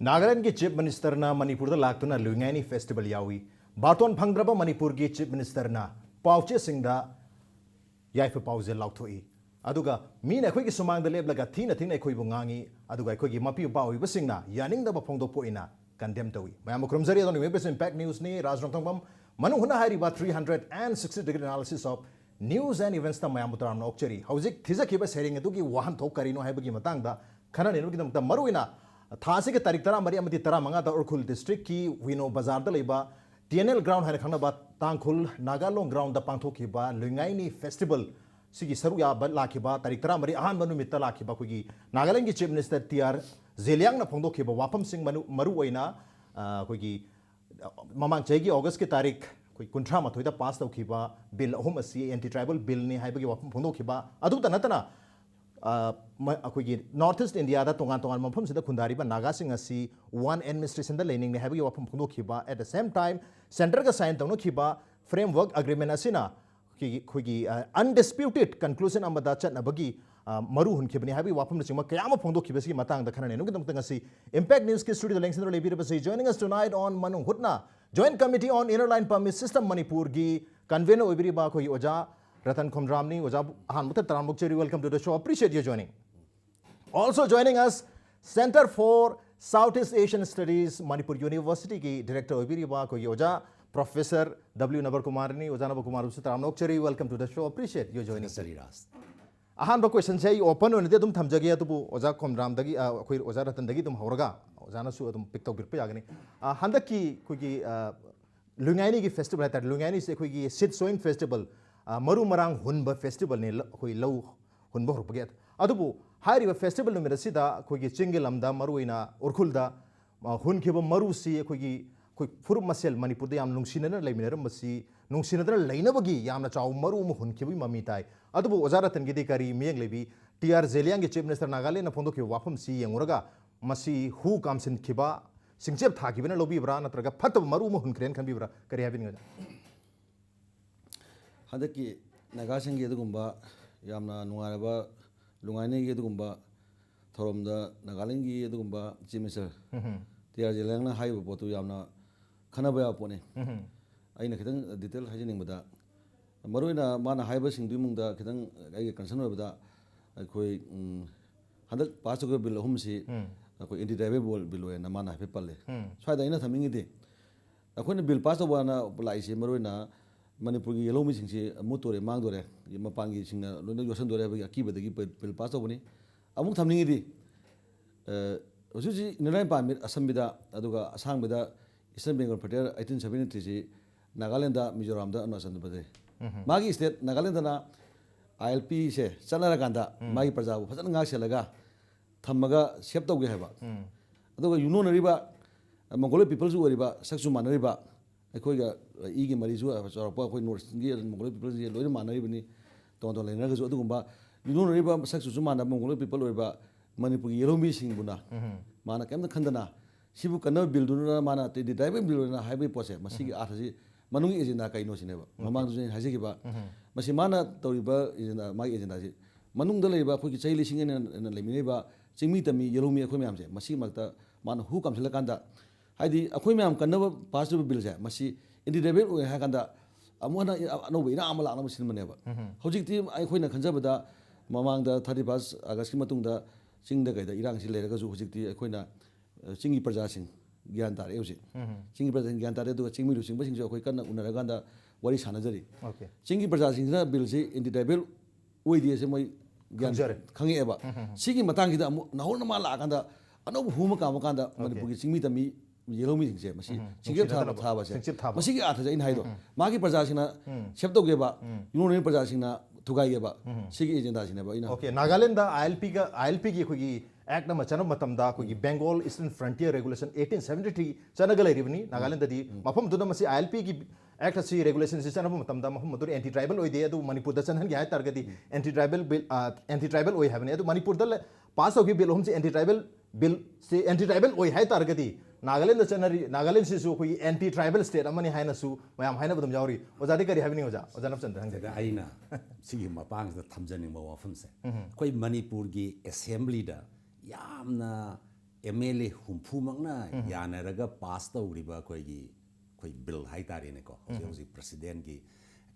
नागालैंड के chief minister ना मणिपुर दा लाक्तुना लुईंगाइनी फेस्टिवल यावी बातोन फंगद्रबा मणिपुर के चीफ मिनिस्टर ना पाउचे सिंगदा याइफ पाउजे लाउथोई अदुगा मीन अखोई सुमांग दा लेबलगा थीना थीना अखोई बुंगांगी अदुगा अखोई मपी बाओई बसिंगना यानिंगदा फोंदो पोइना कंडेम तवी मयाम क्रमजरी अदोन वेबस इंपैक्ट न्यूज नि राज नोंगथोंबम मनु हुना हारिबा 360 degree analysis of news and events ता मयाम उतराम नोक्चरी हौजिक थिजखिबा सेरिंग अदुगी वाहन थोक करिनो हाइबगी मतंगदा खना नेनुगी दमता मरुइना थासे के तारीख 13 उर्खुल डिस्ट्रिक्ट की विनो बाजार द लेबा TNL ग्राउंड है खंगबा तांखुल नागालोंग ग्राउंड द पांथोखिबा लुईंगाइनी फेस्टिवल सिगी सरु या लाखिबा तारीख 13 अहान मनुमित लाखिबा खुगी नागालैंड की चीफ मिनिस्टर TR जेलियांग न फोंदोखिबा वाफम सिंह मरु ओइना खुगी ममांग चेगी अगस्त के तारीख कोई कुंठा मथोइदा पास तौखिबा बिल अहुम असि एंटी ट्राइबल बिल ने हाइबगी वाफम फोंदोखिबा अदुता नतना अखोगी नॉर्थ ईस्ट इंडिया दा तोंगान तोंगान मफम सिदा खुंदारिबा नागासिंग असि वन एडमिनिस्ट्रेशन दा लेनिंग ने हाइबगी वाफम फोंदोखिबा at the same time centre का साइन तौनोखिबा फ्रेमवर्क अग्रीमेंट असिना खुगी अनडिस्प्यूटेड कंक्लूजन अमदा चटनबगी मरु हुनखिबनी हाइबगी वाफम नचिंग कयाम फोंदोखिबसि मतंग दा खनने नुगिदमतंग असि इंपैक्ट न्यूज के स्टूडियो लेंगसिन लेबिरबसि जॉइनिंग अस टुनाइट ऑन मनung hutna joint committee on inner line permit system Manipur की कन्वेनर ओइबिरिबा खोई ओजा RATAN KHOMDRAM ओजा हान मुत तरामुक चेरी welcome to the show appreciate your joining also joining us centre for South East Asian studies Manipur university की डायरेक्टर ओइबिरिबा खोई ओजा प्रोफेसर W NABAKUMAR नि ओजा NABAKUMAR से तरामुक चेरी welcome to the show appreciate your joining सरीरास अहान बा क्वेश्चन से ओपन होने तुम थमजगे अतुबु ओजा KHOMDRAM दगी अखोई ओजा RATAN दगी तुम हौरगा ओजाना सु तुम पिक तौक बिरप यागनी हंदक की कोई लुईंगाइनी की फेस्टिवल है लुईंगाइनी से कोई सिट सोइंग फेस्टिवल मरु मरांग हुनब फेस्टिवल ने कोई लौ हुनब होरपगे अदुबु हारिबा फेस्टिवल नुमित असिदा कोई चिंगे लमदा मरुइना उरखुलदा हुनखिबा मरुसी कोई फुरुप मसेल मणिपुर याम नुंसिनना लेमिनरमसी नुंसिनदना लेनबगी यामना चाव मरु म हुनखिबी ममी ताई अदुबु ओजा RATAN गिदि करी मियंग लेबी TR जेलियांग के चीफ मिनिस्टर नागालैंड फोंदोखि वाफम सी यंगुरगा मसी हु कामसिन खिबा सिंगचेप थाखिबना लोबीब्रा नत्रगा फत मरु म हुनख्रेन खनबीब्रा करी हाबिन हदकी नागासिंग अदुगुंबा यामना नुंगारबा लुंगाइनी अदुगुंबा थोरमदा नागालैंड की अदुगुंबा चीफ मिनिस्टर TR जेलियांगना हाइबो पोतु यामना खनबा या पोने अइना खितंग डिटेल हाजिनिंगबदा मरुइना माना हाइबा सिंगदुमुंगदा खितंग आइगे कंसर्न होबदा अखोई हदक पासको बिल अहुमसी अखोई एंटी ट्राइबल बिल होना माना हाइफे पल्ले स्वाइदा अइना थमिंगिदि अखोइना बिल पास तौबाना लाइसे मरुइना मणिपुर की येलो मिसिंग से मुतोरे मांगदोरे मपांगी सिंगना लोइना योसनदोरे बगी अकीबदगी बिल पास तौबनी अमुक थमिंगिदि हुजुजी निर्णय पामिट असमबिदा अदुगा असांगबिदा ईस्टर्न बेंगल फ्रंटियर 1873 से नागालैंड मिजोराम अरुणाचल प्रदेश मागी स्टेट नागालैंड ILP से चलरकांदा मागी प्रजा फजन गासेलगा थमगा सेव तौगे हैबा अदुगा यूनोनरिबा मंगोलियन पीपल्स ओरिबा सक्सु मानरिबा अखोइगा इगी मरीजु चौरपा अखोइ नॉर्थ की मंगोलियन पीपल्स जे लोइन मानरिबनी तोंदो लेनरगजु अदुगुंबा यूनोनरिबा सक्सु माना मंगोलियन पीपल ओरिबा मणिपुर येलोमी सिंगबुना माना केमना खंदना सिबु कन्न बिल्डुना माना ते डाइबे बिल्डुना हाइबे पोसे मसिगी आथजी मनुंगी एजेंडा कइनो सिनेबा ममांग जुन हाजिगिबा मसि माना तौरिबा एजेंडा मागी एजेंडा जी मनुंगदा लेबा अखोइगी चै लिसिंग एन लेमिनेबा चिंगमी तमी येलोमी अखोइ म्याम जे मसि मक्ता माना हु कामसला कांदा हाइदी अखोइ म्याम कन्नबा पास टू बिल जे मसि इंडिडेबल ओय हाकांदा अमुना अनोबा इना अमला अनोबा सिनमनेबा हौजिकति अखोइना खंजबदा ममांगदा 31 अगस्त की मतुंगदा चिंगदा गैदा इरांग सि लेरगजु हौजिकति अखोइना चिंगी प्रजासिंग ज्ञान तारे हौजिक चिंगी प्रजासिंग ज्ञान तारे दुगा चिंगमी लुसिंग बसिंग अखोइ कन्ना उनरगांदा वारी सानजरी चिंगी प्रजासिंगना बिल से इंडिडेबल ओइदि से मै ज्ञान खंगेबा सिगी मतांगिदा नहोन मा लागांदा अनोब हुम कामकांदा मणिपुर की चिंगमी तमी येलोमी सिंगसे मसी चिंगेप थाबा से मसीगी आथजा इन हाइदो मागी प्रजासिंगना सेप्तोगेबा यूनोनी प्रजासिंगना थुगाइगेबा सिगी एजेंडा सिनेबा इना ओके नागालैंड ILP की खुगी एक्ट नंबर चनब मतमदा खुगी बेंगोल ईस्टर्न फ्रंटियर रेगुलेशन 1873 चनग लेरिबनी नागालैंड दी मफम दुना मसी ILP की एक्ट असि रेगुलेशन से चनब मतमदा मफम मदुर एंटी ट्राइबल ओइदे अदु मणिपुर द चनहन गे हाय तारगदी एंटी ट्राइबल ओइ हैबने अदु मणिपुर द पास होगी बिल होम से एंटी ट्राइबल ओइ हाय तारगदी नागालैंड चनरी नागालैंड से कोई एंटी ट्राइबल स्टेट अमनी हायना सु मयाम हायना बदम जावरी ओजादि करी हाबिनी ओजा नपचंद हंगे आइना सिगी मपांग द थमजनिंग वाफम से कोई मणिपुर की असेंबली दा यामना MLA humphumangna yanaraga pass tawriba koi bill haitare ne ko hosi president ki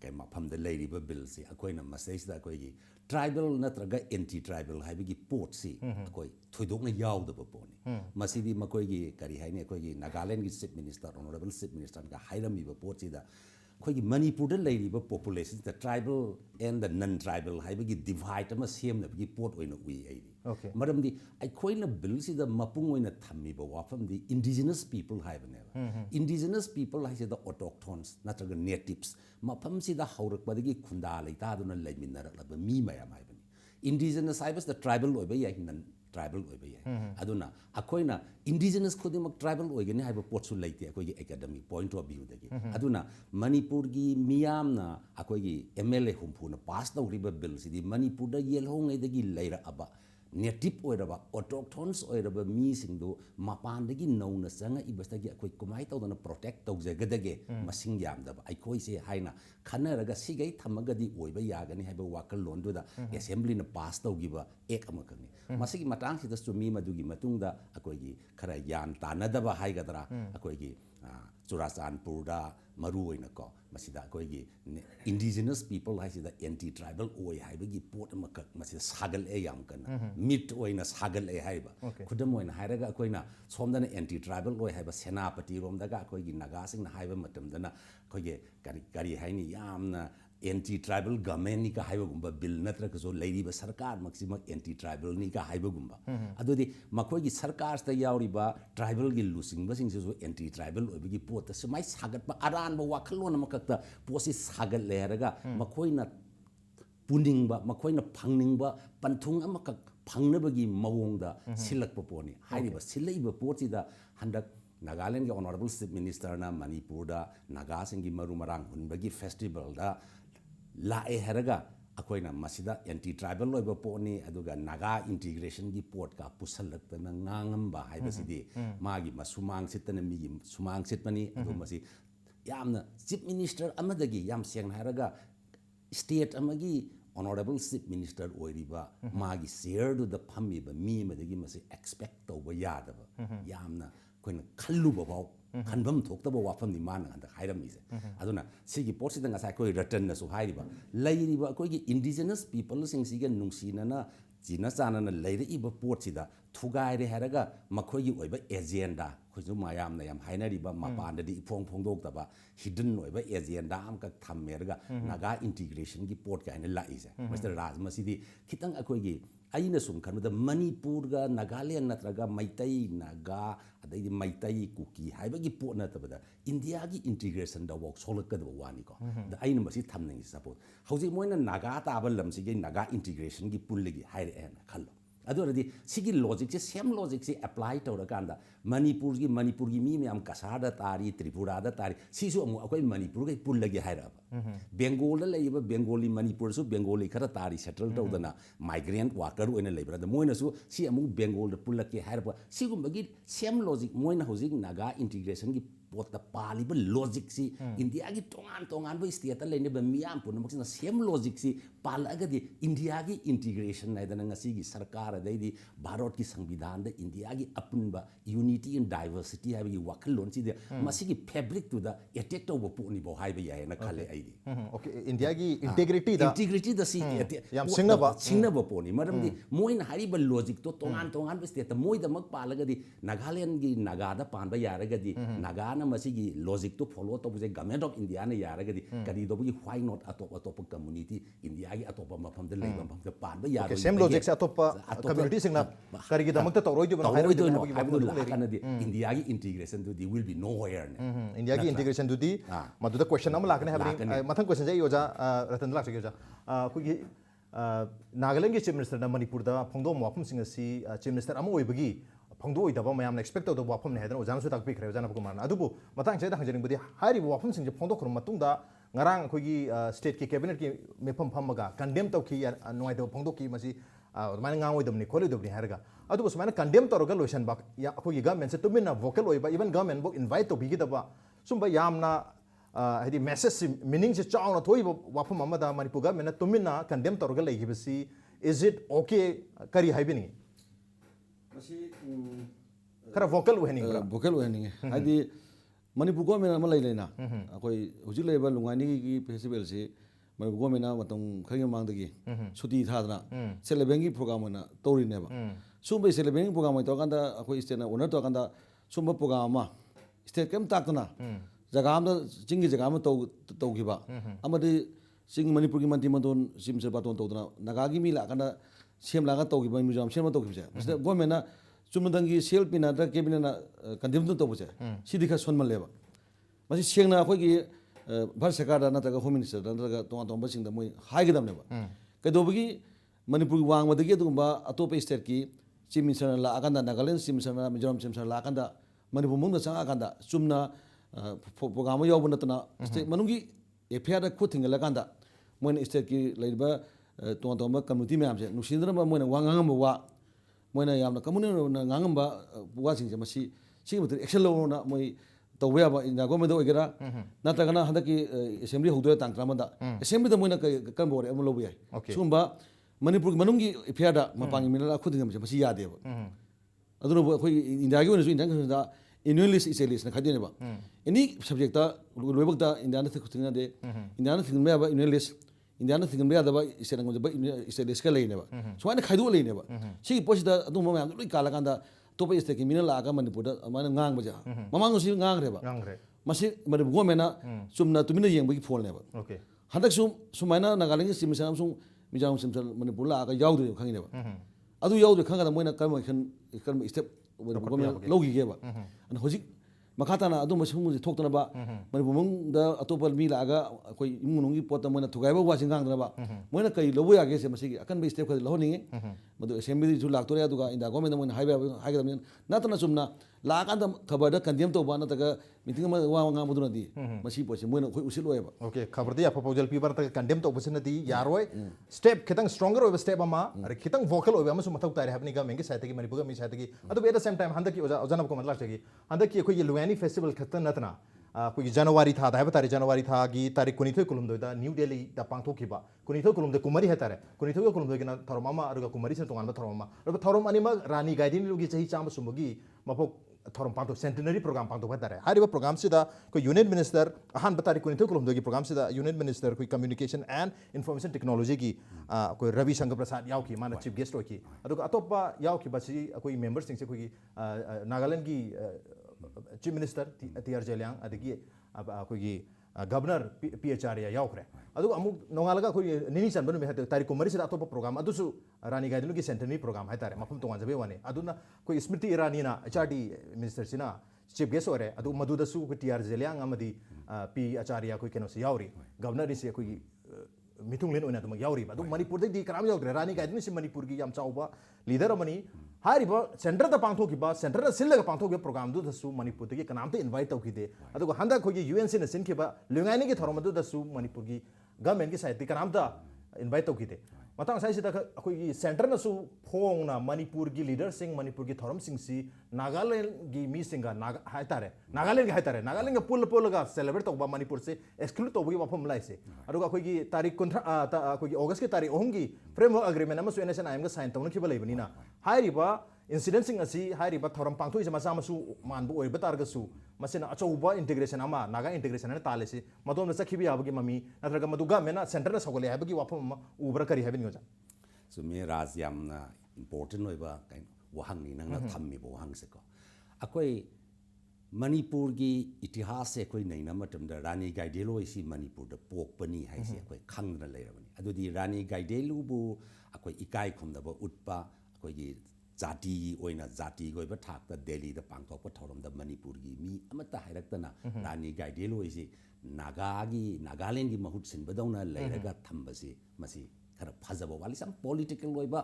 kai mafam da leiriba bill si akoina message da koi tribal natraga anti tribal haibigi port si koi thoidokna yaudaba poni masidi makoi gi kari haine koi gi Nagaland gi chief minister honorable chief minister ga hairami ba port si da koi gi Manipur da leiriba population the tribal and the non tribal haibigi divide ma sem na gi port oina ui ai Okay. Madam, I coin a bill see the Mapung in a Tammi, but the indigenous people have never. Indigenous people, I say the autochthones, not the natives. Mapam see the Haurak Badigi Kundali, Taduna Lemina, but me, my indigenous, I was the tribal obey, tribal obey. Aduna, a coina, indigenous Kodim tribal organ have a postulate, a academic point of view. Aduna, Manipurgi, Miamna, Akogi, MLA Humpuna, passed the river bills, the Manipur, the yellow, the later about. Native oiraba autochthones oiraba mi singdo mapandagi nongna sanga ibastagi akoi kumai tawdana protect tawjagadage masing yamdaba aikoi se haina khanaraga sigai thamagadi oiba yagani haiba wakal londuda assembly na pass tawgiba ek amakani masigi matang sida sumi madugi matungda akoigi khara yan tanadaba haigadra akoigi Churachandpurda maru oina ko masida akoigi indigenous people haisida anti tribal oi haibagi port amakak masida sagal e yam kana mit oina sagal e haiba khudam oina hairaga akoina somdana anti tribal oi haiba senapati romdaga akoigi naga sing na haiba matamdana akoigi kari haini yamna anti tribal government ni ka haiba gumba bill natra ka so leiriba sarkar maximum anti tribal ni ka haiba gumba adodi makoi gi sarkar sta yauriba tribal gi losing ba sing so anti tribal obi gi pot ta mai sagat ba aran ba wakhalon makakta posi sagat leraga makoi na puning ba makoi na phangning ba panthung amakak phangnabagi mawongda silak pa poni haiba silai ba poti da handak Nagaland ki honorable chief minister na Manipur da Naga sing gi maru marang hunbagi festival da la e heraga akoina masida anti tribal loiba poni aduga Naga integration gi port ka pusalak na ngangamba haibasidi magi masumang sitana mi sumang sitmani adu masi yamna chief minister amadagi yam seng heraga state amagi honorable chief minister oiriba magi share do the phammi ba mi madagi masi expect to ba yadaba yamna koina khallu ba baw khanbam thokta ba wafam ni man anda hairam ise aduna sigi porsi danga sai koi return na so hairiba lairiba koi gi indigenous people sing siga nungsina na jina chana na leire iba port sida thugai re haraga makhoi gi oiba agenda khoju mayam na yam hainariba mapanda di phong phong dok ta ba hidden oiba agenda am ka thammerga Naga integration gi port ka ina la ise Mr. Raj masidi khitang akoi gi aina sum khanada Manipur ga Nagaland natraga Maitai Naga adai Maitai Kuki haibagi port na tabada India gi integration da work solaka da wani ko da aina masi thamnang support hauji moina Naga ta ba lam si gi Naga integration gi pulligi haire en khallo adoradi sigi logic se same logic se apply tawra kanda Manipur gi mi am kasada tari Tripura da tari sisu amu akoi Manipur gi pullagi haira Bengal la leiba Bengali Manipur su Bengali khara tari settle tawdana migrant worker oina leibra da moina su si amu Bengal da pullaki haira sigumagi same logic moina housing Naga integration gi pot the paliba logic si India gi tongan ba state la ne ba miam pun maksina same logic si palaga di India gi integration na dana ngasi gi sarkar dai di Bharat ki संविधान da India gi apun ba unity and diversity ha gi wakalon si de masi gi fabric to the attack to bo ni bo hai ba ya na khale ai di okay India gi integrity da si yam singna ba poni madam di moin hari ba logic to tongan ba state moi da mak palaga di Nagaland gi Naga da pan ba ya ra ga di Naga na masigi logic to follow to buje government of India na yara gadi kadi do buje why not atop community India gi atop mafam de leiba mafam de pan ba yara same logic se atop community sing na kari gi damak ta toroi do na hairo do kana di India gi integration to the will be nowhere India gi integration to the madu da question am lakne habni mathang question jai yoja ratan lak yoja ku gi Nagaland gi chief minister na Manipur da phongdo mafam sing si chief minister am oibagi phangdo oidaba mayam na expect to wafam ne hedana ojana su tak pikre ojana ko marna adubu matang cheda hangjering budi hari wafam sing phangdo khrum matung da ngarang khogi state ki cabinet ki mefam phamaga condemn to ki noi do phangdo ki masi mana ngang oidam ni kholi dobni harga adubu sumana condemn to roga lotion bak ya khogi government se tumina vocal oiba even government bok invite to bigi daba sumba yamna hadi message meaning se chauna thoi wafam amada Manipur government tumina condemn to roga leigibasi is it okay kari haibini Masi खरा vocal ओहनिंग vocal oining haidi Manipur government ama lai leina akoi hujik leiba Lui-Ngaini gi festival se Manipur government na matong khagi mang dagi suti thadna celebrate gi program na tori neba sumba celebrate program to kanda akoi state na owner to kanda sumba program ma state kem takna jaga am da jingi jaga am to giba amadi sing Manipur gi manti mandon simse baton to dana naga gi mi la kanda sem la ga to giba museum sem to giba se government na chumdangi sel pina da cabinet na condemn to buse sidi kha sonmal leba masi sengna khoi gi bhar sarkar da na ta home minister da ga to basing da moi hai ga dam ne ba kai do gi Manipur gi wang ma da gi dum ba atop state ki chief minister la akanda Nagaland chief minister na Mizoram chief minister la akanda Manipur mung da sang akanda chumna program yo bun na state manungi affair da khut thingala kanda moi state ki leiba to ba community me am se nusindra ba moi na wang ba wa moina yamna community na ngangamba buwa sing masi sing mutu action lo na moi tawya ba ina go me do igera na ta kana handa ki assembly hodo tang tramanda assembly da moina kan bore am lo bi sumba Manipur manungi ifya da mapangi minala khudinga masi yade ba aduna bo khoi india gi wona su india da annual list is a list na khadine ba any subject ta loibak da india na khudinga de india na thingme ba annual list India na thingam ya da ba isena ngom ba isena ska leine ba so ana khaidu leine ba si posi da adu mo mayam loi kala kanda to pa este ki mina la ga Manipur da mana ngang ba ja mamang si ngang re ba masi Manipur go mena chumna tumina yeng ba ki phol ne ba okay handak sumaina Nagaland sim sam sum Mizoram sim Manipur la ga yaw de khangi ne ba adu yaw de khanga da moina kalma kan step go mena logi ge ba an hojik makata na adu masum ji thok na ba Manipur mung da atopal mi la ga koi imunung gi pot moina thugai ba wasing gang na ba moina kai lobo ya ge se masi akan be step khadi lo ninge madu assembly ju lak tore adu ga inda government moina hai ga na ta na sumna la kan da khabar da condemn to ba na ta ga meeting ma wa nga mudu na di masi posi moina khoi usil loya ba okay khabar dia proposal paper ta condemn to bus na di yaroi step khitang stronger over step ama are khitang vocal over ama su mathau tare happening ga mengi saite gi Manipur ga mi saite gi adu at the same time handa ki ojana ko matla chegi handa ki khoi Lui-Ngaini festival khatan natna कोई जनवरी था दायब तारीख जनवरी था कि तारीख कुनिथो कुलुम दा new Delhi दा पांगथो खिबा कुनिथो कुलुम दे कुमारी है तारे कुनिथो कुलुम दे ना थरमामा अरुगा कुमारी से तोंगान थरमामा अरु थरम अनिमा रानी गाइदिन लुगी चही चाम सुमुगी मफो थरम पांगथो सेंटेनरी प्रोग्राम पांगथो तारे हारिबा प्रोग्राम सिदा कोई यूनियन मिनिस्टर अहान तारीख कुनिथो कुलुम दे प्रोग्राम सिदा यूनियन मिनिस्टर कोई कम्युनिकेशन एंड इंफॉर्मेशन टेक्नोलॉजी की कोई रवि शंकर प्रसाद याव की माना चीफ गेस्ट होकी अदुगा अतोपा याव की बसी कोई मेंबर्स सिंग से कोई नागालैंड की चीफ मिनिस्टर टीआर जेलियांग अदगी अखोगी गवर्नर पीएचआर यावख्रे अदुगा अमुक नोंगालगा अखोई निनी चनबन में हते तारीख कुमारी से अतोप प्रोग्राम अदुसु रानी गाइदनु की सेंटरनी प्रोग्राम है तारे मफम तोंगान जबे वाने अदुना कोई स्मृति ईरानी ना एचआरडी मिनिस्टर सिना चीफ गेस्ट ओरे अदु मदुदसु को टीआर जेलियांग अमदी पी आचार्य कोई केनो से यावरी गवर्नर से कोई मिथुंग लेन ओना तुम यावरी अदु मणिपुर दे कराम यावद्रे रानी गाइदनु से मणिपुर की याम चाउबा लीडर अमनी हारिबा सेंटर दा पांथोखिबा सेंटर दा सिल्लगा पांथोखिबा प्रोग्राम दु दसु मणिपुर दे कनामते इनवाइट तौखिदे अदुगा हंदा खोगी यूएनसी न सिनखिबा Lui-Ngaini की थरम दु दसु मणिपुर की गवर्नमेंट की साइड कनामता इनवाइट तौखिदे मतंग साइसिदा अखोगी सेंटर नसु फोंगना मणिपुर की लीडर सिंग मणिपुर की थरम सिंगसी नागालैंड की मी सिंगा हाइतारे नागालैंड की हाइतारे नागालैंड का पुलगा सेलिब्रेट तौबा मणिपुर से एक्सक्लूड तौबगी वफम लाइसे अदुगा अखोगी तारीख कुंथ्रा अखोगी अगस्त की तारीख ओहमगी फ्रेमवर्क एग्रीमेंट अमसु एनएसएन का साइन तौनखिबा लेबनिना हाइरिबा इंसिडेंट सिंग असी हाइरिबा थरम पांथोइ से मसा मसु मानबु ओइबा तारगसु मसेना अचौबा इंटीग्रेशन अमा नागा इंटीग्रेशन ने तालेसे मदोम सखिबि याबगी ममी नत्रगा मदुगा मेना सेंटर न सगले हाबगी वफम उबरा करी हाबिन गोजा सो मे राज यामना इंपोर्टेंट ओइबा काइन वहांगनी नंगना थम्मी बो वहांग से को अकोई मणिपुर की इतिहास से कोई नैना मतमदा रानी गाइडेलो इसी मणिपुर द पोकपनी हाइसे कोई खंगना लेरबनी अदुदी रानी गाइडेलो बु अकोई इकाई खुमदबो उटपा अकोई जाति ओइना जाति गोइबा थाकता दिल्ली द पांगथोकपा थौरमदा मणिपुर की मी अमता हाइरक्तना रानी गाइडेलो इसी नागालैंड की महुत सिनबदौना लेरगा थंबसी मसी खरा फजबो वाली सम पॉलिटिकल ओइबा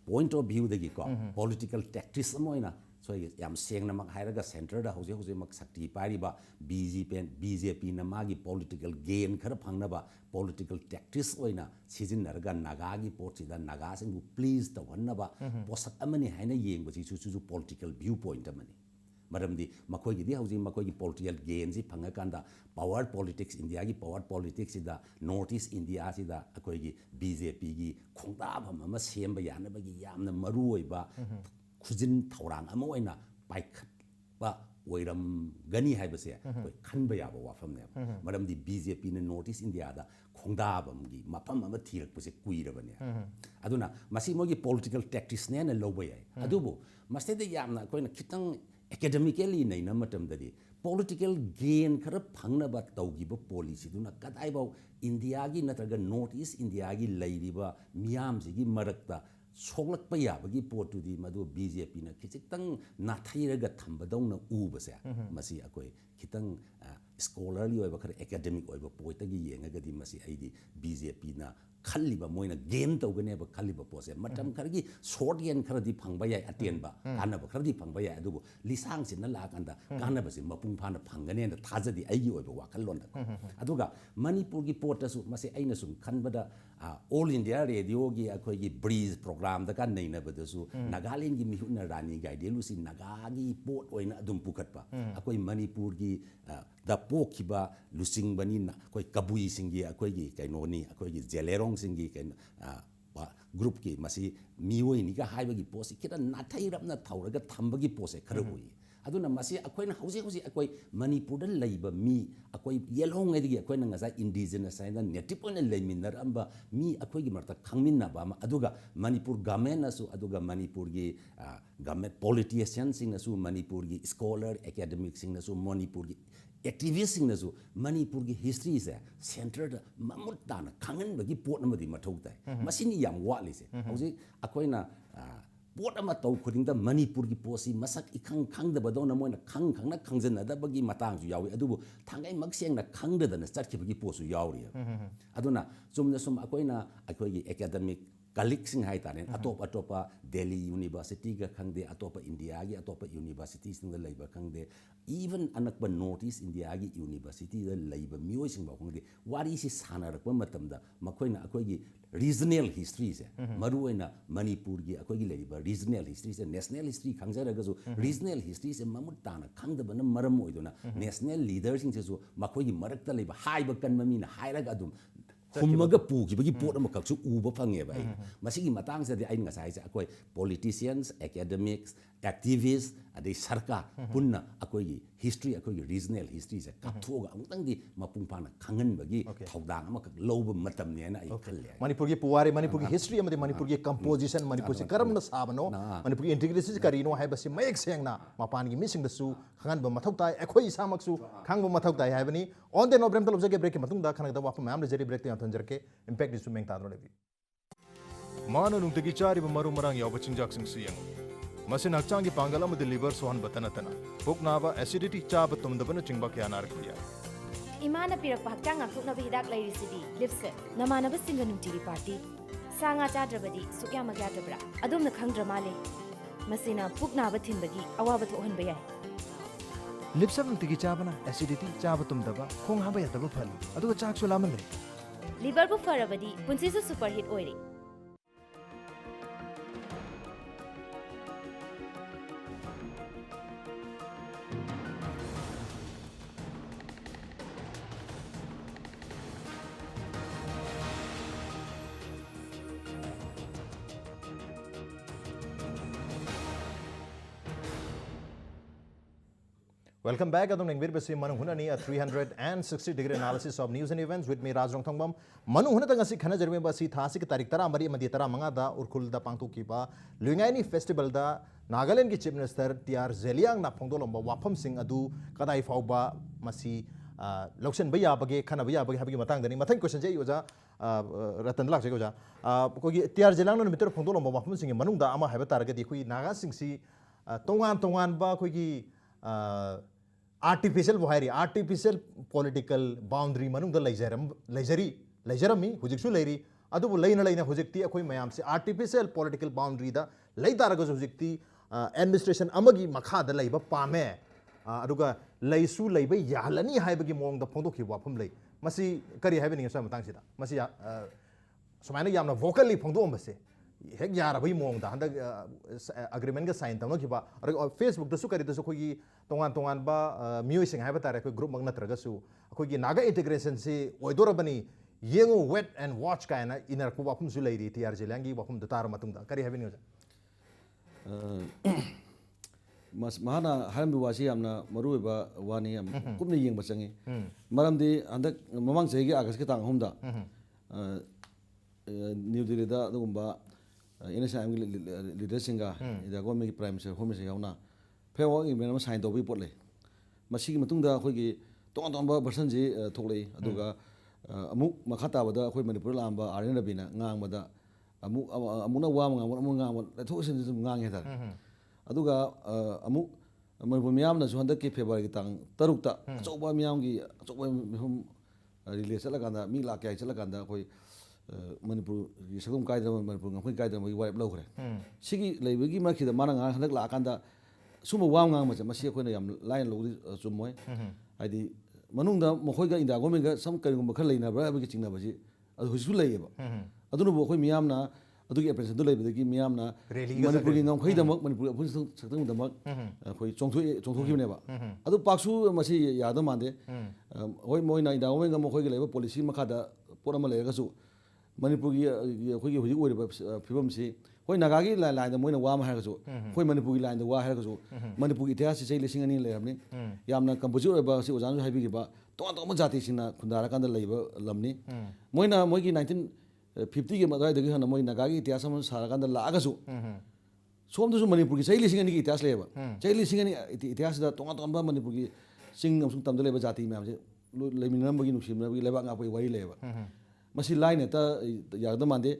पॉइंट ऑफ व्यू दगी को पॉलिटिकल टैक्टिस अमोइना सो याम सेंगना मक हाइरगा सेंटर दा होजे मक शक्ति पारिबा बीजेपी ना मागी पॉलिटिकल गेन खरा फंगनबा पॉलिटिकल टैक्टिस ओइना सिजिनरगा नागागी पोर्टिदा नागासिंगु प्लीज तवन्नबा पोसक अमनि हाइना येंगबसी सुसु पॉलिटिकल व्यू पॉइंट अमनि मरमदी मखोइगिदी हौजी मखोइगी पॉलिटिकल गेन जी फंगकांदा पावर पॉलिटिक्स इंडिया की पावर पॉलिटिक्स सिदा नॉर्थ ईस्ट इंडिया सिदा अखोइगी बीजेपी की खोंदाभम अमा सेंबा यानबगी यामना मरु ओइबा खुजिन थौरांग अमा ओइना पाइखत ꯊꯣꯛꯂꯛꯄ ꯑꯣꯏꯔꯝꯒꯅꯤ ꯍꯥꯏꯕꯁꯦ ꯑꯩꯈꯣꯏ ꯈꯟꯕ ꯌꯥꯕ ꯋꯥꯐꯝꯅꯦꯕ ꯃꯔꯝꯗꯤ BJPꯅ ꯅꯣꯔꯠ ꯏꯁ ꯏꯟꯗꯤꯌꯥꯗ ꯈꯣꯡꯗꯥꯕꯝꯒꯤ ꯃꯐꯝ ꯑꯃ ꯊꯤꯔꯛꯄꯁꯦ ꯀꯨꯏꯔꯕꯅꯦ ꯑꯗꯨꯅ ꯃꯁꯤ ꯃꯣꯏꯒꯤ ꯄꯣꯂꯤꯇꯤꯀꯦꯜ ꯇꯦꯛꯇꯤꯛꯁꯅꯦꯅ ꯂꯧꯕ ꯌꯥꯏ ꯑꯗꯨꯕꯨ ꯃꯁꯤꯗ ꯌꯥꯝꯅ ꯑꯩꯈꯣꯏꯅ ꯈꯤꯇꯪ ꯑꯦꯀꯥꯗꯦꯃꯤꯀꯦꯜꯂꯤ ꯅꯩꯅꯕ ꯃꯇꯝꯗꯗꯤ ꯄꯣꯂꯤꯇꯤꯀꯦꯜ ꯒꯦꯟ ꯈꯔ ꯐꯪꯅꯕ ꯇꯧꯈꯤꯕ ꯄꯣꯂꯤꯁꯤꯗꯨꯅ ꯀꯗꯥꯏꯐꯥꯎ ꯏꯟꯗꯤꯌꯥꯒꯤ ꯅꯠꯇ꯭ꯔꯒ ꯅꯣꯔꯠ ꯏꯁ ꯏꯟꯗꯤꯌꯥꯒꯤ ꯂꯩꯔꯤꯕ ꯃꯤꯌꯥꯝꯁꯤꯒꯤ ꯃꯔꯛꯇ ꯁꯣꯛꯂꯛꯄ ꯌꯥꯕꯒꯤ ꯄꯣꯠꯇꯨꯗꯤ ꯃꯗꯨ BJPꯅ ꯈꯤꯇꯪ ꯅꯥꯊꯩꯔꯒ ꯊꯝꯕꯗꯧꯅ ꯎꯕꯁꯦ ꯃꯁꯤ ꯑꯩꯈꯣꯏ ꯈꯤꯇꯪ ꯁ꯭ꯀꯣꯂꯔꯂꯤ ꯑꯣꯏꯕ ꯈꯔ ꯑꯦꯀꯥꯗꯦꯃꯤꯛ ꯑꯣꯏꯕ ꯄꯣꯏꯟꯇꯒꯤ ꯌꯦꯡꯉꯒꯗꯤ ꯃꯁꯤ ꯑꯩꯗꯤ BJPꯅ ꯈꯜꯂꯤꯕ ꯃꯣꯏꯅ ꯒꯦꯟ ꯇꯧꯒꯅꯦꯕ ꯈꯜꯂꯤꯕ ꯄꯣꯠꯁꯦ ꯃꯇꯝ ꯈꯔꯒꯤ ꯁꯣꯔꯠ ꯒꯦꯟ ꯈꯔꯗꯤ ꯐꯪꯕ ꯌꯥꯏ ꯑꯇꯦꯟꯕ ꯀꯥꯟꯅꯕ ꯈꯔꯗꯤ ꯐꯪꯕ ꯌꯥꯏ ꯑꯗꯨꯕꯨ ꯂꯤꯁꯥꯡꯁꯤꯟꯅ ꯂꯥꯛꯑꯀꯥꯟꯗ ꯀꯥꯟꯅꯕꯁꯤ ꯃꯄꯨꯡ ꯐꯥꯅ ꯐꯪꯒꯅꯦꯅ ꯊꯥꯖꯗꯤ ꯑꯩꯒꯤ ꯑꯣꯏꯕ ꯋꯥꯈꯜꯂꯣꯟꯗ ꯑꯗꯨꯒ ꯃꯅꯤꯄꯨꯔꯒꯤ ꯄꯣꯠꯇꯁꯨ ꯃꯁꯤ ꯑꯩꯅ ꯁꯨꯝ ꯈꯟꯕꯗ ꯑꯣꯜ ꯏꯟꯗꯤꯌꯥ ꯔꯦꯗꯤꯑꯣꯒꯤ ꯑꯩꯈꯣꯏꯒꯤ ꯕ꯭ꯔꯤꯖ ꯄ꯭ꯔꯣꯒ꯭ꯔꯥꯝꯗꯒ ꯅꯩꯅꯕꯗꯁꯨ ꯅꯥꯒꯥꯂꯦꯟꯒꯤ ꯃꯤꯍꯨꯠꯅ ꯔꯥꯅꯤ ꯒꯥꯏꯗꯦꯟꯂꯨꯁꯤ ꯅꯥꯒꯥꯒꯤ ꯄꯣꯠ ꯑꯣꯏꯅ ꯑꯗꯨꯝ ꯄꯨꯈꯠꯄ ꯑꯩꯈꯣꯏ ꯃꯅꯤꯄꯨꯔꯒꯤ ꯗ ꯄꯣꯛꯈꯤꯕ ꯂꯨꯆꯤꯡꯕꯅꯤꯅ ꯑꯩꯈꯣꯏ ꯀꯕꯨꯏꯁꯤꯡꯒꯤ ꯑꯩꯈꯣꯏꯒꯤ ꯀꯩꯅꯣꯅꯤ ꯑꯩꯈꯣꯏꯒꯤ ꯖꯦꯂꯦꯔꯣꯡꯁꯤꯡꯒꯤ ꯀꯩꯅꯣ ꯒ꯭ꯔꯨꯞꯀꯤ ꯃꯁꯤ ꯃꯤꯑꯣꯏꯅꯤꯒ ꯍꯥꯏꯕꯒꯤ ꯄꯣꯠꯁꯤ ꯈꯤꯇꯪ ꯅꯥꯊꯩꯔꯞꯅ ꯊꯧꯔꯒ ꯊꯝꯕꯒꯤ ꯄꯣꯠꯁꯦ ꯈꯔ ꯎꯏ ꯑꯗꯨꯅ ꯃꯁꯤ ꯑꯩꯈꯣꯏꯅ ꯍꯧꯖꯤꯛ ꯑꯩꯈꯣꯏ ꯃꯅꯤꯄꯨꯔꯗ ꯂꯩꯕ ꯃꯤ ꯑꯩꯈꯣꯏ ꯌꯦꯜꯍꯧꯉꯩꯗꯒꯤ ꯑꯩꯈꯣꯏꯅ ꯉꯁꯥꯏ ꯏꯟꯗꯤꯖꯤꯅꯁ ꯍꯥꯏꯅ ꯅꯦꯇꯤꯞ ꯑꯣꯏꯅ ꯂꯩꯃꯤꯟꯅꯔꯝꯕ ꯃꯤ ꯑꯩꯈꯣꯏꯒꯤ ꯃꯔꯛꯇ ꯈꯪꯃꯤꯟꯅꯕ ꯑꯃ ꯑꯗꯨꯒ ꯃꯅꯤꯄꯨꯔ ꯒꯃꯦꯟꯅꯁꯨ ꯑꯗꯨꯒ ꯃꯅꯤꯄꯨꯔꯒꯤ ꯒꯃꯦꯟ ꯄꯣꯂꯤꯇꯤꯁꯤꯌꯟꯁꯤꯡꯅꯁꯨ ꯃꯅꯤꯄꯨꯔꯒꯤ ꯁ꯭ꯀꯣꯂꯔ ꯑꯦꯀꯥꯗꯦꯃꯤꯛꯁꯤꯡꯅꯁꯨ ꯃꯅꯤꯄꯨꯔꯒꯤ ꯑꯦꯛꯇꯤꯚꯤꯁꯁꯤꯡꯅꯁꯨ ꯃꯅꯤꯄꯨꯔꯒꯤ ꯍꯤꯁꯇ꯭ꯔꯤꯁꯦ ꯁꯦꯟꯇꯔꯗ ꯃꯃꯨꯠ ꯇꯥꯅ ꯈꯪꯍꯟꯕꯒꯤ ꯄꯣꯠ ꯑꯃꯗꯤ ꯃꯊꯧ ꯇꯥꯏ ꯃꯁꯤꯅꯤ ꯌꯥꯝ ꯋꯥꯠꯂꯤꯁꯦ ꯍꯧꯖꯤꯛ ꯑꯩꯈꯣꯏꯅ ꯄꯣꯠ ꯑꯃ ꯇꯧ ꯈꯨꯗꯤꯡꯗ ꯃꯅꯤꯄꯨꯔꯒꯤ ꯄꯣꯠꯁꯤ ꯃꯁꯛ ꯏꯈꯪ ꯈꯪꯗꯕꯗꯧꯅ ꯃꯣꯏꯅ ꯈꯪꯅ ꯈꯪꯖꯟꯅꯗꯕꯒꯤ ꯃꯇꯥꯡꯁꯨ ꯌꯥꯎꯏ ꯑꯗꯨꯕꯨ ꯊꯥꯡꯒꯩꯃꯛ ꯁꯦꯡꯅ ꯈꯪꯗꯗꯅ ꯆꯠꯈꯤꯕꯒꯤ ꯄꯣꯠꯁꯨ ꯌꯥꯎꯔꯤꯑꯕ ꯑꯗꯨꯅ ꯆꯨꯝꯅ ꯁꯨꯝ ꯑꯩꯈꯣꯏꯒꯤ ꯑꯦꯀꯥꯗꯦꯃꯤꯛ ꯀꯂꯤꯛꯁꯤꯡ ꯍꯥꯏꯇꯥꯔꯦ ꯑꯇꯣꯞꯄ ꯗꯦꯜꯂꯤ ꯌꯨꯅꯤꯚꯔꯁꯤꯇꯤꯒ ꯈꯪꯗꯦ ꯑꯇꯣꯞꯄ ꯏꯟꯗꯤꯌꯥꯒꯤ ꯑꯇꯣꯞꯄ ꯌꯨꯅꯤꯚꯔꯁꯤꯇꯤꯁꯤꯡꯗ ꯂꯩꯕ ꯈꯪꯗꯦ ꯏꯚꯟ ꯑꯅꯛꯄ ꯅꯣꯔꯠ ꯏꯁ ꯏꯟꯗꯤꯌꯥꯒꯤ ꯌꯨꯅꯤꯚꯔꯁꯤꯇꯤꯗ ꯂꯩꯕ ꯃꯤꯑꯣꯏꯁꯤꯡꯐꯥꯎ ꯈꯪꯗꯦ ꯋꯥꯔꯤꯁꯤ ꯁꯥꯟꯅꯔꯛꯄ ꯃꯇꯝꯗ ꯃꯈꯣꯏꯅ ꯑꯩꯈꯣꯏꯒꯤ ꯔꯤꯖꯅꯦꯜ ꯍꯤꯁꯇ꯭ꯔꯤꯁꯦ ꯃꯔꯨꯑꯣꯏꯅ ꯃꯅꯤꯄꯨꯔꯒꯤ ꯑꯩꯈꯣꯏꯒꯤ ꯂꯩꯔꯤꯕ ꯔꯤꯖꯅꯦꯜ ꯍꯤꯁꯇ꯭ꯔꯤꯁꯦ ꯅꯦꯁꯅꯦꯜ ꯍꯤꯁꯇ꯭ꯔꯤ ꯈꯪꯖꯔꯒꯁꯨ ꯔꯤꯖꯅꯦꯜ ꯍꯤꯁꯇ꯭ꯔꯤꯁꯦ ꯃꯃꯨꯠ ꯇꯥꯅ ꯈꯪꯗꯕꯅ ꯃꯔꯝ ꯑꯣꯏꯗꯨꯅ ꯅꯦꯁꯅꯦꯜ ꯂꯤꯗꯔꯁꯤꯡꯁꯤꯁꯨ ꯃꯈꯣꯏꯒꯤ ꯃꯔꯛꯇ ꯂꯩꯕ ꯍꯥꯏꯕ ꯀꯟꯕ ꯃꯤꯅ ꯍꯥꯏꯔꯒ ꯑꯗꯨꯝ ꯍꯨꯝꯃꯒ ꯄꯨꯈꯤꯕꯒꯤ ꯄꯣꯠ ꯑꯃꯈꯛꯁꯨ ꯎꯕ ꯐꯪꯉꯦꯕ ꯑꯩ ꯃꯁꯤꯒꯤ ꯃꯇꯥꯡꯁꯤꯗꯤ ꯑꯩꯅ ꯉꯁꯥꯏ ꯍꯥꯏꯁꯦ ꯑꯩꯈꯣꯏ ꯄꯣꯂꯤꯇꯤꯁꯤꯌꯟꯁ ꯑꯦꯀꯥꯗꯦꯃꯤꯛꯁ ꯑꯦꯛꯇꯤꯚꯤꯁ ꯑꯗꯩ ꯁꯔꯀꯥꯔ ꯄꯨꯟꯅ ꯑꯩꯈꯣꯏꯒꯤ ꯍꯤꯁꯇ꯭ꯔꯤ ꯑꯩꯈꯣꯏꯒꯤ ꯔꯤꯖꯅꯦꯜ ꯍꯤꯁꯇ꯭ꯔꯤꯁꯦ ꯀꯥꯞꯊꯣꯛꯑꯒ ꯑꯃꯨꯛꯇꯪꯗꯤ ꯃꯄꯨꯡ ꯐꯥꯅ ꯈꯪꯍꯟꯕꯒꯤ ꯊꯧꯗꯥꯡ ꯑꯃꯈꯛ ꯂꯧꯕ ꯃꯇꯝꯅꯦꯅ ꯑꯩ ꯈꯜꯂꯦ ꯃꯅꯤꯄꯨꯔꯒꯤ ꯄꯨꯋꯥꯔꯤ ꯃꯅꯤꯄꯨꯔꯒꯤ ꯍꯤꯁꯇ꯭ꯔꯤ ꯑꯃꯗꯤ ꯃꯅꯤꯄꯨꯔꯒꯤ ꯀꯝꯄꯣꯖꯤꯁꯟ ꯃꯅꯤꯄꯨꯔꯁꯤ ꯀꯔꯝꯅ ꯁꯥꯕꯅꯣ ꯃꯅꯤꯄꯨꯔꯒꯤ ꯏꯟꯇꯤग्ꯔꯤꯇꯤꯁꯤ ꯀꯔꯤꯅꯣ ꯍꯥꯏꯕꯁꯤ ꯃꯌꯦꯛ ꯁꯦꯡꯅ ꯃꯄꯥꯟꯒꯤ ꯃꯤꯁꯤꯡꯗꯁꯨ ꯈꯪꯍꯟꯕ ꯃꯊꯧ ꯇꯥꯏ ꯑꯩꯈꯣꯏ ꯏꯁꯥꯃꯛꯁꯨ ꯈꯪꯕ ꯃꯊꯧ ꯇꯥꯏ ꯍꯥꯏꯕꯅꯤ ꯑꯣꯟ ꯗꯦ ꯅꯣꯕ꯭ꯔꯦꯝꯇ ꯂꯧꯖꯒꯦ ꯕ꯭ꯔꯦꯛꯀꯤ ꯃꯇꯨꯡꯗ ꯈꯪꯒꯗꯕ ꯋꯥꯐꯝ ꯃꯌꯥꯝ ꯂꯩꯖꯔꯤ ꯕ꯭ꯔꯦꯛꯇ ꯌꯥꯝ ꯊꯝꯖꯔꯛꯀꯦ ꯏꯝꯄꯦꯛꯇꯤꯁꯨ ꯃꯦꯡ ꯇꯥꯗꯨꯅ ꯂꯩꯕꯤꯌꯨ ꯃꯥꯅ ꯅꯨꯡꯇꯤꯒꯤ ꯆꯥꯔꯤꯕ ꯃꯔꯨ ꯃꯔꯥꯡ ꯌꯥꯎꯕ ꯆꯤꯟꯖꯥꯛꯁꯤꯡꯁꯤ ꯌꯦꯡꯉꯨ ꯃꯁꯤꯅ ꯍꯛꯆꯥꯡꯒꯤ ꯄꯥꯡꯒꯜ ꯑꯃꯗꯤ ꯂꯤꯚꯔ ꯁꯣꯛꯍꯟꯕꯇ ꯅꯠꯇꯅ ꯄꯨꯛ ꯅꯥꯕ ꯑꯦꯁꯤꯗꯤꯇꯤ ꯆꯥꯕ ꯇꯨꯝꯗꯕꯅꯆꯤꯡꯕ ꯀꯌꯥ ꯅꯥꯔꯛꯄ ꯌꯥꯏ ꯏꯃꯥꯅ ꯄꯤꯔꯛꯄ ꯍꯛꯆꯥꯡ ꯉꯥꯛꯊꯣꯛꯅꯕ ꯍꯤꯗꯥꯛ ꯂꯩꯔꯤꯁꯤꯗꯤ ꯂꯤꯞꯁꯦ ꯅꯃꯥꯟꯅꯕꯁꯤꯡꯒ ꯅꯨꯡꯇꯤꯒꯤ ꯄꯥꯔꯇꯤ ꯁꯥ ꯉꯥ ꯆꯥꯗ꯭ꯔꯕꯗꯤ ꯁꯨꯛ ꯌꯥꯝꯃꯛ ꯌꯥꯗꯕ꯭ꯔꯥ ꯑꯗꯣꯝꯅ ꯈꯪꯗ꯭ꯔ ꯃꯥꯜꯂꯦ ꯃꯁꯤꯅ ꯄꯨꯛ ꯅꯥꯕ ꯊꯤꯟꯕꯒꯤ ꯑꯋꯥꯕ ꯊꯣꯛꯍꯟꯕ ꯌꯥꯏ ꯂꯤꯞꯁꯞ ꯅꯨꯡꯇꯤꯒꯤ ꯆꯥꯕꯅ ꯑꯦꯁꯤꯗꯤꯇꯤ ꯆꯥꯕ ꯇꯨꯝꯗꯕ ꯈꯣꯡ ꯍꯥꯝꯕ ꯌꯥꯗꯕ ꯐꯍꯜꯂꯤ ꯑꯗꯨꯒ ꯆꯥꯛꯁꯨ ꯂꯥꯝꯍꯜꯂꯤ ꯂꯤꯚꯔꯕꯨ ꯐꯔꯕꯗꯤ ꯄꯨꯟꯁꯤꯁꯨ ꯁꯨꯄꯔ ꯍꯤꯠ ꯑꯣꯏꯔꯦ Welcome back. Adom nengvir besi Manung Hutna a 360-degree analysis of news and events with me NONGTHOMBAM. Manung Hutna tangasi khana jarme basi thasi ke tarik tara mari madi tara manga da urkul da pangtu kiba Lui-Ngaini festival da Nagaland ki chief minister TR Zeliang na phongdolomba wafam sing adu kadai fauba masi lokshan baya bage khana baya bage habigi matang dani mathang question je yoja ratan lak je yoja ko TR Zeliang no mitter phongdolomba wafam sing manung da ama haba taragadi khoi naga sing si tongan ba khoi ki artificial wahiri artificial political boundary manung da leizarami hujiksu leiri adubu leina hujikti akoi mayam se artificial political boundary da leidaraga hujikti administration amagi makha da leiba pame aduga leisu leiba yalani haibagi mong da phongdo ki wafam lei masi kari haibani sa matang sida masi sumaina yamna vocally phongdo ombase hek yara bai mong da handa agreement ga sign tawna kiba Facebook da su kari da su khogi tongan ba mioi sing haiba tare khoi group mag natraga su khogi naga integration si oidorabani yengo wet and watch kaina inar ko wapum su leiri TR Zeliang gi wapum da tar matung da kari habini mahana harambi wasi amna maruiba wani am kumne yeng basangi maramdi andak mamang segi agas ke tang homda New Delhi da dugumba NSM leader singa ida government ki prime minister home minister yauna phewa ngi menama sign tobi potle masigi matungda khoi gi tong tong ba version ji thoklei aduga amuk makhata bada khoi manipur lamba arena bina ngang bada amukna wa ngang thosin ngang he dar aduga amuk manipur miyam na suhanda ki February tang tarukta achouba miyam gi achouba mihum release la kanda mi la kya chala kanda khoi Manipur gi sagum kai da Manipur ngam kai da mo wipe lo khre sigi leibagi ma khida mana nga hanak la kanda suma wa ngang ma masi khoi na yam line lo chum moi adi manungda mo khoi ga inda government ga sam kari ngum khal leina bra abi chingna baji adu husu leiba adu no bo khoi miyam na adu gi apprehension do leiba gi miyam na Manipur gi ngam khoi da mak Manipur apun sakdang da mak khoi chongtho gi ne ba adu paksu masi ya da mande hoi moi na inda government ga mo khoi ga leiba policy makha da pora ma leiga su Manipur gi khoi gi huji ori ba phibam si hoi naga gi line da moina wa ma ha ga su hoi Manipur gi line da wa ha ga su Manipur gi ityas sei lising ani le ramni yamna composite ba si ozan hai bi gi ba to ma jati sina khundara kan da leiba lamni moina moi gi 1950 gi ma da gi hana moi naga gi ityas ma sara kan da la ga su som du su Manipur gi sei lising ani gi ityas leba sei lising ani ityas da to ba Manipur gi sing nam sung tam da leba jati ma je leimin nam gi nusim na gi leba nga pai wari leba masi line ta yagda mande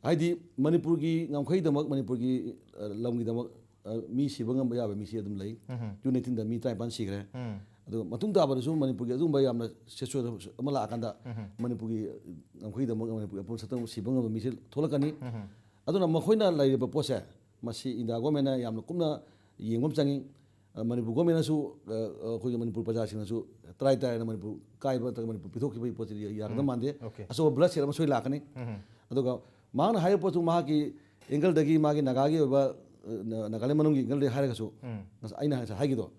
haidi Manipur gi ngamkhai damak Manipur gi lamgi damak mi sibangam ba mi si adum lei June 18 da mi tai ban sigre adu matung da ba su Manipur gi adum ba yamna sesu amala akanda Manipur gi ngamkhai damak Manipur apun satang sibangam mi si tholakani aduna makhoina lai ba pose masi inda gomena yamna kumna yengom changi Manipur gomena su khoi Manipur praja sing su try na Manipur kai ba ta Manipur pithok ki pochi yagda mande aso blood share ma soi lakani aduga maana hai potu ma ki angle dagi ma ki naga gi ba Nagaland manung gi angle de hare ga su aina ha gi do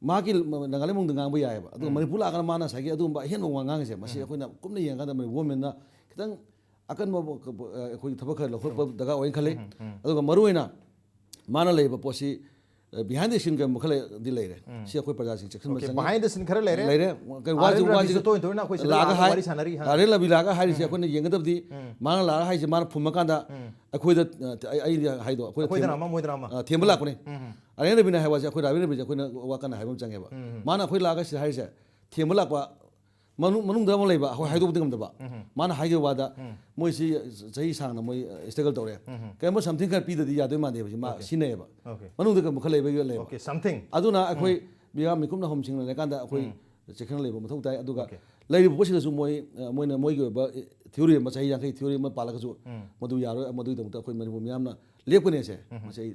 ma ki Nagaland mung ngang ba ya ba aduga Manipur la kana mana sa gi adu ba hen wa ngang se ma si khoi na kumna yang ga da women na kitang akan ma khoi thabak khar lo khoi daga oin khale aduga maruina mana lei ba posi behind the scene ka mukhale di leire si akoi praja sing section okay behind the scene khare leire kai waji to na khoi laga wari sanari are la bilaga hari si akoi yengdab di mana la hai si mana phumaka da akoi da ai hai do akoi da nama moi da nama thembala kone are ne bina hai waji akoi rabi ne akoi na wakana hai bam change ba mana akoi laga si hai se thembala pa manung da mo leiba hai do dingam da ba mana hai ge wada moi si sahi sang na moi struggle tore kai mo something kar pi da di ya do ma de ma sine ba manung da mukhale ba ge le okay something aduna akoi biya mikum na hom sing na kan da akoi check le ba mathau tai aduga lai bo si da su moina moi ge ba theory ma sahi yang kai theory ma pala ka su madu yaro madu da akoi mani miyam na lep ne se ma sai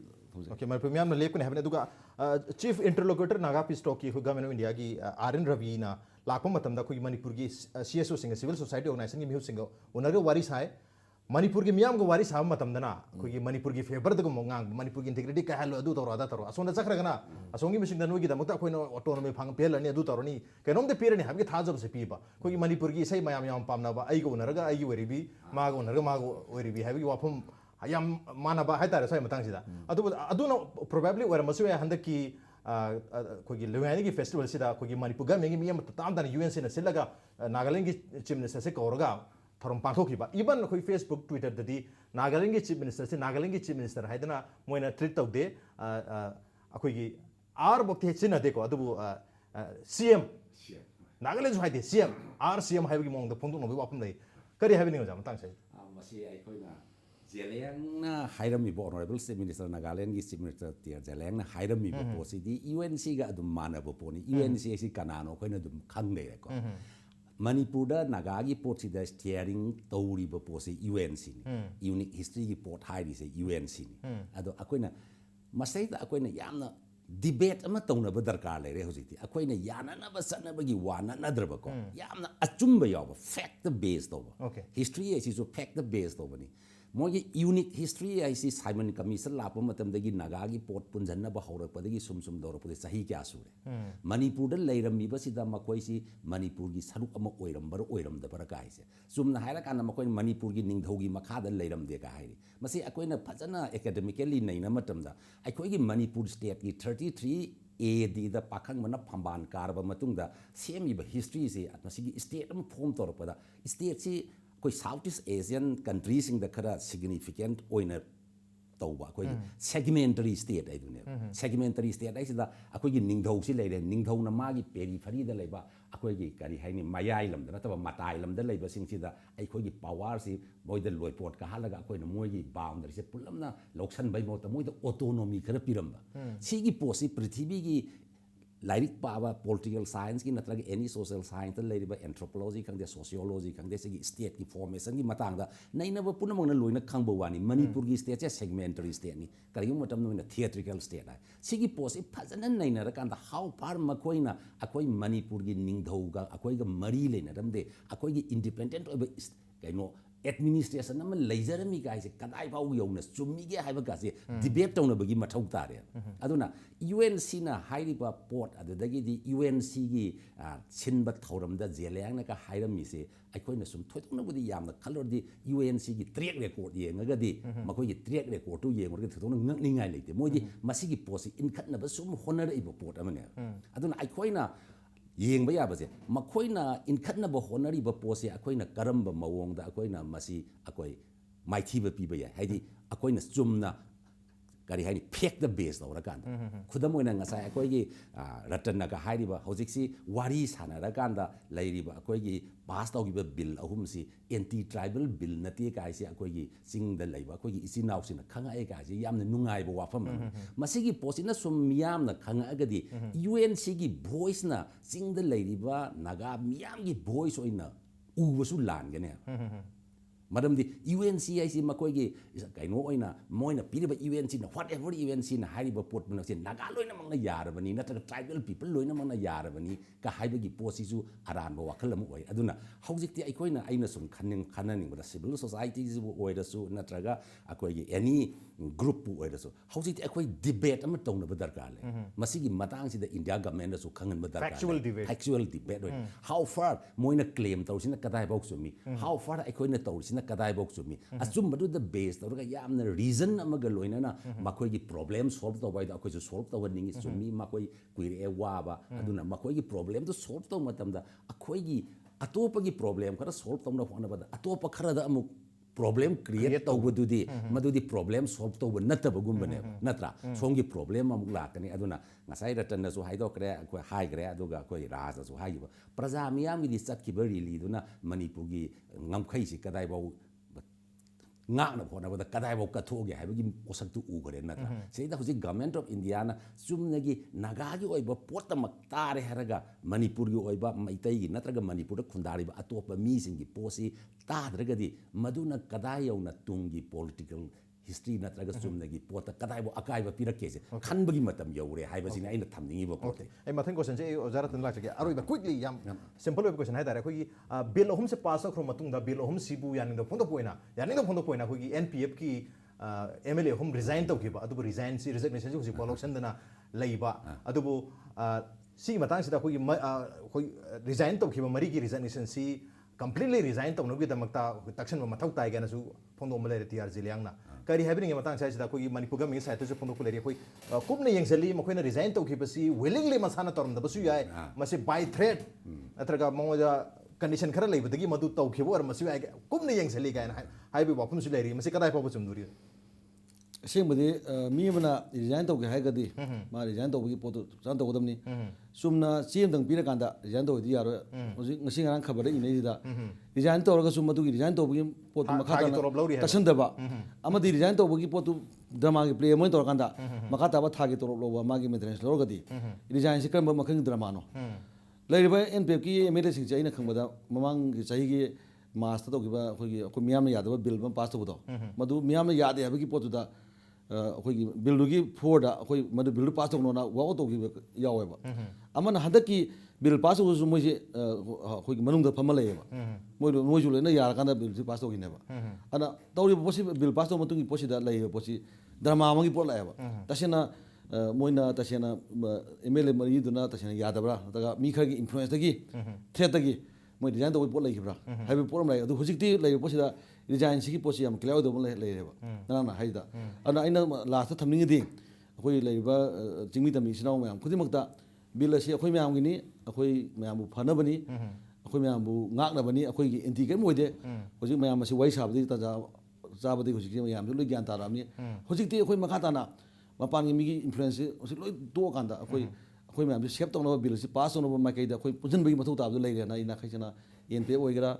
okay mar premium na lep ne have ne duga chief interlocutor naga peace talk ki government of India gi RN Ravi na lakpa matamda khoi Manipur gi CSO sing civil society organization gi mihu sing unaga wari sai Manipur gi miyam go wari sa matamda na khoi gi Manipur gi favor da go ngang Manipur gi integrity ka halo adu toro ada toro asonda chakra gana asongi mising da no gi da mukta khoi no autonomy phang pel ani adu toro ni kenom de pere ni habgi thajab se piba khoi gi Manipur gi sai mayam yam pamna ba ai go unaga ai gi wari bi ma go unaga ma go wari bi habgi wafum yam mana ba hai tare sai matang sida adu no probably where masu handa ki khoi gi Lui-Ngaini gi festival sida khoi gi Manipur ga mengi miyam tam dan UN se na silaga Nagaland gi chief minister se korga thorom pangthok ba even khoi Facebook Twitter dadi Nagaland gi chief minister se Nagaland gi chief minister haidana moina treat tawde khoi gi r bokte china de ko adu CM Nagaland ju haide CM CM haibi gi mong da phongdok no bi wapum dai kari haibi ni jam tang sai masi ai khoi na Jeleng na Hairami bo Honorable Chief Minister Nagaland gi Chief Minister Tia Jeleng na Hairami bo posi di UNC ga adum mana bo poni UNC si kanano ko na dum khang le ko Manipur da Naga gi port si da steering tawri bo posi UNC ni unique history gi port hai di se UNC ni ado akoina masai da akoina yamna debate ama tawna ba darkar le re hojiti akoina yana na ba sana ba gi wana na draba ko yamna achumba yaw fact based over okay history is so fact based over ni मोगी unique history ऐसी Simon commission लाप मतमदगी नागागी pot पुंजन्नब हौरकपदगी सुम दौरपदगी सही क्या सूरे मणिपुर लेरमीबसिदा मकोइसी मणिपुर की सरुक अमा ओइरम्बर ओइरमदबर काइसे सुमना हाइरा काना मकोइ मणिपुर की निंगधौगी मखादा लेरमदे का हाइरी मसी अकोइना फजना एकेडमिकली नैना मतमदा अखोइगी मणिपुर स्टेट की 33A दी द पाखंग मना फंबान कारब मतुंगदा सेमीब हिस्ट्री से मसीगी स्टेट अम फॉर्म तौरपदा स्टेट से कोई south East Asian countries in the खरा सिग्निफिकेंट ओइनर तौबा कोई सेगमेंटरी स्टेट आइदुने सेगमेंटरी स्टेट आइसिदा अखोइगी निंगधौ से लेरे निंगधौ न मागी पेरीफेरी द लेबा अखोइगी करी हाइनी मयाई लमदा नतबा मताई लमदा लेबा सिंगसिदा अखोइगी पावर से मोइद लोइपोर्ट का हालगा अखोइना मोइगी बाउंड्री से पुलमना लौक्सन बै मोत मोइद ऑटोनोमी खरा पिरम्बा सिगी पोसी पृथ्वी की लाइक पावा पॉलिटिकल साइंस की नत्रग एनी सोशल साइंस लेरिबा एंथ्रोपोलॉजी खंदे सोशियोलॉजी खंदे सिगी स्टेट की फॉर्मेशन की मतंगदा नैनब पुनमंगना लोइना खंगबो वानी मणिपुर की स्टेट से सेगमेंटरी स्टेट नि करियो मतम नोइना थिएट्रिकल स्टेट है सिगी पोसे फजन नैनर कांदा हाउ पार मखोइना अखोइ मणिपुर की निंगधौगा अखोइगा मरी लेनरमदे अखोइगी इंडिपेंडेंट ओइबा कैनो एडमिनिस्ट्रेशन अमा लेजरमी गाइसे कदाइ फाउ यौना चुम्मीगे हाइबा गासे डिबेट तौनबगी मथौ तारे अदुना UNC ना हाइरिबा पोर्ट अदुदगी दी UNC की सिनबा थौरमदा जेलयांगना का हाइरमीसे अखोइना सुम थोइतोंनबुदी यामना खलरदी UNC की ट्रैक रिकॉर्ड येंगगदी मखोइगी ट्रैक रिकॉर्ड तु येंगरगे थोइतोंना ngakningai leite मोइदी मसिगी पोसी इनखतनबा सुम होनर इबो पोर्ट अमने अदुना अखोइना येंगबा याबसे मखोइना इनखतनब होनरीब पोसे अखोइना करम्ब मवोंगदा अखोइना मसी अखोइ माइथीब पीब याय हाइदी अखोइना चुमना करी हाइनी फेक द बेस दौरकांदा खुदम ओइना ngasai अखोइगी रतन का हाइरिबा हौजिक्सी वारी सानरकांदा लैरिबा अखोइगी पास तौगिबा बिल अहुमसी एंटी ट्राइबल बिल नते काइसे अखोइगी सिंगदा लैबा अखोइगी इसिनाउसिना खंगाए काइसे यामना नुंगाइबा वाफम मसिगी पोसिना सुम मियामना खंगागदी UNC की वॉइस ना सिंगदा लैरिबा नागा मियाम की वॉइस ओइना उबसु लानगने मरमदी UNC आइसी मकोइगी कैनो ओइना मोइना पिरिबा UNC ना व्हाटएवर UNC ना हाइरिबा पोर्ट मनसे नागा लोइना मंगना यारबनी नत्रग ट्राइबल पीपल लोइना मंगना यारबनी का हाइबगी पोसिसु अरानबा वाखलम ओइ अदुना हौजिक्ति अखोइना आइना सुम खननिंगबदा सिविल सोसाइटी जिबु ओइरसु नत्रगा अखोइगी एनी ग्रुप पु ओइरसु हौजिक्ति अखोइ डिबेट अमा तौनबा दरकार ले मसिगी मतांगसिदा इंडिया गवर्नमेंट सु खंगनबा दरकार फैक्चुअल डिबेट ओइ हाउ फार मोइना क्लेम तौसिना कदाइ बौक सुमी हाउ फार अखोइना तौसिना कदाइ बौक सुमी अचुमबदु द बेस तौरगा यामना रीजन अमगा लोइना मखोइगी प्रॉब्लम सॉल्व तौबाइदा अखोइसु सॉल्व तौहनिंगी सुमी मखोइ कुइरे वाबा अदुना मखोइगी प्रॉब्लम तो सॉल्व तौ मतमदा अखोइगी अतोपगी प्रॉब्लम खरा सॉल्व तौना होनबदा अतोप खरदा अमुक प्रॉब्लम क्रिएट तौबदुदी मदुदी प्रॉब्लम सॉल्व तौब नतबगुंबने नत्रा सोंगी प्रॉब्लम अमुक लाकनी अदुना ngasai ratannasu haidokre akoi haigre aduga akoi rajasu haiba praja miyamgi di chatkiba rili duna manipurgi ngamkhaisi kadai bau ngakna phonabada kadai bau kathoge haibagi osaktu ugare natra seida huji government of India na chumnagi nagagi oiba potamak tare haraga manipurgi oiba maitai natraga manipur khundariba atopa mi singi posi tadragadi maduna kadai yauna tungi political history नत्रग चुमनगी पोत कदाइबो अकाइबो पिरकेसे खनबगी मतम you're हाइबसिना आइना थमनिंगिबो पोते ए मथन question से ओजारा तन लाचके अरोइबा quickly याम simple web question हाइदारे खोगी bill अहुम से पास अख्रो मतुंगदा bill अहुम सिबु Yaning फोंदो पोइना खोगी NPF की MLA अहुम resign तौखिबा अदुबो resign सी resignation जो हुजि पोलोक्सनदना लैबा अदुबो सी मतांग सिदा खोगी खोगी रिजाइन तौखिबा मरी की रिजिग्नेशन सी completely resign तौनबगी दमक्ता तक्सन मथौ ताइ गनसु फोंदो मले TR जिलियांगना करी हैबिंग मतंग साइसिदा कोई मणिपुर गमी साइट से फोंदो कुलेरी कोई कुमने यंगसली मखोइना रिजाइन तौखिबसी विलिंगली मसाना तौरमदबसु याय मसे बाय थ्रेट नत्रगा मोजा कंडीशन खरा लेबदगी मदु तौखिबो और मसु याय कुमने यंगसली गायन हाइबि वाफुमसु लेरी मसे कदाइ पाबो चुमदुरी असेंबदि मी मना रिजाइन तौगे हाइगदि मा रिजाइन तौबगी पोतो जान तौगदमनी सुमना चेमदंग पिरकांदा रिजाइन तौदि यारो होजि ngasi ngarang खबर इनेदिदा रिजाइन तौरगा सुम मदुगी रिजाइन तौबगी पोतो मखा तसंदबा अमदि रिजाइन तौबगी पोतो ड्रामा की प्ले मोइन तौरकांदा मखा ताबा थागे तौरब लोबा मागी मेंटेनेंस लौरगदि रिजाइन से करम मखंग ड्रामा नो लेरिबा NPF की MLA सिंग चाइना खंगबदा ममांग की चाइगी मास्टर तौगिबा खोगी को मियाम यादव बिल पास तौबदो मदु मियाम यादे हबगी पोतुदा ꯑꯩꯈꯣꯏꯒꯤ ꯕꯤꯜꯗꯨꯒꯤ ꯐ꯭ꯂꯣꯔꯗ ꯑꯩꯈꯣꯏ ꯃꯗꯨ ꯕꯤꯜꯗꯨ ꯄꯥꯁ ꯇꯧꯅꯣꯅ ꯋꯥꯛ ꯑꯥꯎꯠ ꯇꯧꯈꯤꯕ ꯌꯥꯎꯋꯦꯕ ꯑꯃꯅ ꯍꯟꯗꯛꯀꯤ ꯕꯤꯜ ꯄꯥꯁ ꯇꯧꯕꯁꯨ ꯃꯣꯏꯁꯦ ꯑꯩꯈꯣꯏꯒꯤ ꯃꯅꯨꯡꯗ ꯐꯝꯃ ꯂꯩꯌꯦꯕ ꯃꯣꯏꯁꯨ ꯂꯣꯏꯅ ꯌꯥꯔꯀꯥꯟꯗ ꯕꯤꯜꯁꯤ ꯄꯥꯁ ꯇꯧꯈꯤꯅꯦꯕ ꯑꯗꯨꯅ ꯇꯧꯔꯤꯕ ꯄꯣꯠꯁꯤ ꯕꯤꯜ ꯄꯥꯁ ꯇꯧꯕ ꯃꯇꯨꯡꯒꯤ ꯄꯣꯠꯁꯤꯗ ꯂꯩꯔꯤꯕ ꯄꯣꯠꯁꯤ ꯗ꯭ꯔꯃꯥ ꯑꯃꯒꯤ ꯄꯣꯠ ꯂꯥꯛꯑꯦꯕ ꯇꯁꯦꯡꯅ ꯃꯣꯏꯅ ꯇꯁꯦꯡꯅ MLA ꯃꯔꯤꯗꯨꯅ ꯇꯁꯦꯡꯅ ꯌꯥꯗꯕ꯭ꯔꯥ ꯅꯠꯇ꯭ꯔꯒ ꯃꯤ ꯈꯔꯒꯤ ꯏꯟꯐ꯭ꯂꯨꯌꯦꯟꯁꯇꯒꯤ ꯊ꯭ꯔꯦꯠꯇꯒꯤ ꯃꯣꯏ ꯗꯤꯖꯥꯏꯟ ꯇꯧꯕ ꯄꯣꯠ ꯂꯩꯈꯤꯕ꯭ꯔꯥ ꯍꯥꯏꯕ ꯄꯣꯠ ꯑꯃ ꯂꯩ ꯑꯗꯨ ꯍꯧꯖꯤꯛꯇꯤ ꯂꯩꯔꯤꯕ ꯄꯣꯠꯁꯤꯗ ꯗꯤꯖꯥꯏꯟꯁꯤꯒꯤ ꯄꯣꯠꯁꯤ ꯌꯥꯝ ꯀ꯭ꯂꯤꯌꯥꯔ ꯑꯣꯏꯗꯕ ꯂꯩꯔꯦꯕ ꯅꯪꯅ ꯍꯥꯏꯗ ꯑꯗꯨꯅ ꯑꯩꯅ ꯂꯥꯁꯇ ꯊꯝꯅꯤꯡꯉꯗꯤ ꯑꯩꯈꯣꯏ ꯂꯩꯔꯤꯕ ꯆꯤꯡꯃꯤ ꯇꯝꯃꯤ ꯏꯆꯤꯟ ꯏꯅꯥꯎ ꯃꯌꯥꯝ ꯈꯨꯗꯤꯡꯃꯛꯇ ꯕꯤꯜ ꯑꯁꯤ ꯑꯩꯈꯣꯏ ꯃꯌꯥꯝꯒꯤꯅꯤ ꯑꯩꯈꯣꯏ ꯃꯌꯥꯝꯕꯨ ꯐꯅꯕꯅꯤ ꯑꯩꯈꯣꯏ ꯃꯌꯥꯝꯕꯨ ꯉꯥꯛꯅꯕꯅꯤ ꯑꯩꯈꯣꯏꯒꯤ ꯑꯦꯟꯇꯤ ꯀꯔꯤꯝ ꯑꯣꯏꯗꯦ ꯍꯧꯖꯤꯛ ꯃꯌꯥꯝ ꯑꯁꯤ ꯋꯥꯔꯤ ꯁꯥꯕꯗꯒꯤ ꯇꯥꯟꯖꯥ ꯆꯥꯕꯗꯒꯤ ꯍꯧꯖꯤꯛꯇꯤ ꯃꯌꯥꯝꯁꯨ ꯂꯣꯏ ꯒ꯭ꯌꯥꯟ ꯇꯥꯔꯛꯑꯕꯅꯤ ꯍꯧꯖꯤꯛꯇꯤ ꯑꯩꯈꯣꯏ ꯃꯈꯥ ꯇꯥꯅ ꯃꯄꯥꯟꯒꯤ ꯃꯤꯒꯤ ꯏꯟꯐ꯭ꯂꯨꯌꯦꯟꯁꯁꯤ ꯍꯧꯖꯤꯛ ꯂꯣꯏ ꯇꯣꯛꯑꯀꯥꯟꯗ ꯑꯩꯈꯣꯏ ꯃꯌꯥꯝꯁꯦ ꯁꯦꯞ ꯇꯧꯅꯕ ꯕꯤꯜ ꯑꯁꯤ ꯄꯥꯁ ꯇꯧꯅꯕ ꯃꯥꯏꯀꯩꯗ ꯑꯩꯈꯣꯏ ꯄꯨꯟꯁꯤꯟꯕꯒꯤ ꯃꯊꯧ ꯇꯥꯕꯗꯨ ꯂꯩꯔꯦꯅ ꯑꯩꯅ ꯈꯩꯁꯤꯅ NPF ꯑꯣꯏꯒꯦꯔꯥ